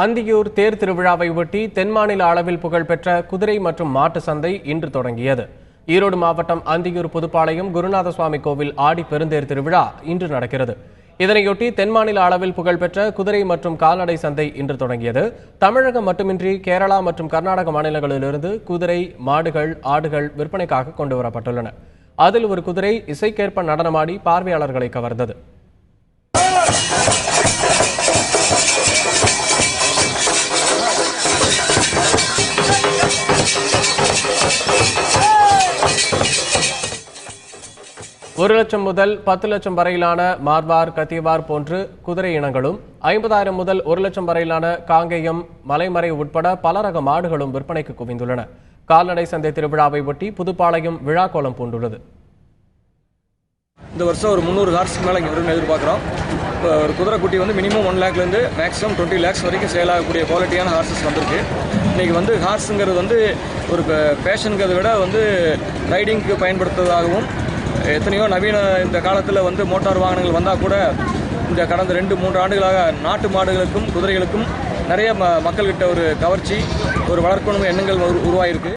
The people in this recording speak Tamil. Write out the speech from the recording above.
அந்தியூர் தேர் திருவிழாவை ஒட்டி தென்மாநில அளவில் புகழ்பெற்ற குதிரை மற்றும் மாட்டு சந்தை இன்று தொடங்கியது. ஈரோடு மாவட்டம் அந்தியூர் புதுப்பாளையம் குருநாத சுவாமி கோவில் ஆடி பெருந்தேர் திருவிழா இன்று நடக்கிறது. இதனையொட்டி தென்மாநில அளவில் புகழ்பெற்ற குதிரை மற்றும் கால்நடை சந்தை இன்று தொடங்கியது. தமிழகம் மட்டுமின்றி கேரளா மற்றும் கர்நாடக மாநிலங்களிலிருந்து குதிரை, மாடுகள், ஆடுகள் விற்பனைக்காக கொண்டுவரப்பட்டுள்ளன. அதில் ஒரு குதிரை இசைக்கேற்ப நடனமாடி பார்வையாளர்களை கவர்ந்தது. ஒரு லட்சம் முதல் 10 லட்சம் வரையிலான மார்வார், கத்தியவார் போன்று குதிரை இனங்களும், 50,000 முதல் 1 லட்சம் வரையிலான காங்கேயம், மலைமறை உட்பட பல ரக மாடுகளும் விற்பனைக்கு குவிந்துள்ளன. கால்நடை சந்தை திருவிழாவை ஒட்டி புதுப்பாளையம் விழா கோலம் பூண்டுள்ளது. இந்த வருஷம் ஒரு 300 ஹார்ஸ்க்கு மேலே இங்கே வரும்னு எதிர்பார்க்குறோம். இப்போ ஒரு குதிரை குட்டி வந்து மினிமம் 1 லேக்லேருந்து மேக்ஸிமம் 20 லேக்ஸ் வரைக்கும் சேல் ஆகக்கூடிய குவாலிட்டியான ஹார்ஸஸ் வந்திருக்கு. இன்றைக்கி வந்து ஹார்ஸுங்கிறது வந்து ஒரு பேஷனுங்கிறத விட வந்து ரைடிங்க்கு பயன்படுத்துவதாகவும், எத்தனையோ நவீன இந்த காலத்தில் வந்து மோட்டார் வாகனங்கள் வந்தால் கூட இந்த கடந்த 2-3 ஆண்டுகளாக நாட்டு மாடுகளுக்கும் குதிரைகளுக்கும் நிறைய மக்கள்கிட்ட ஒரு கவர்ச்சி, ஒரு வளர்க்கணும் எண்ணங்கள் உருவாயிருக்கு.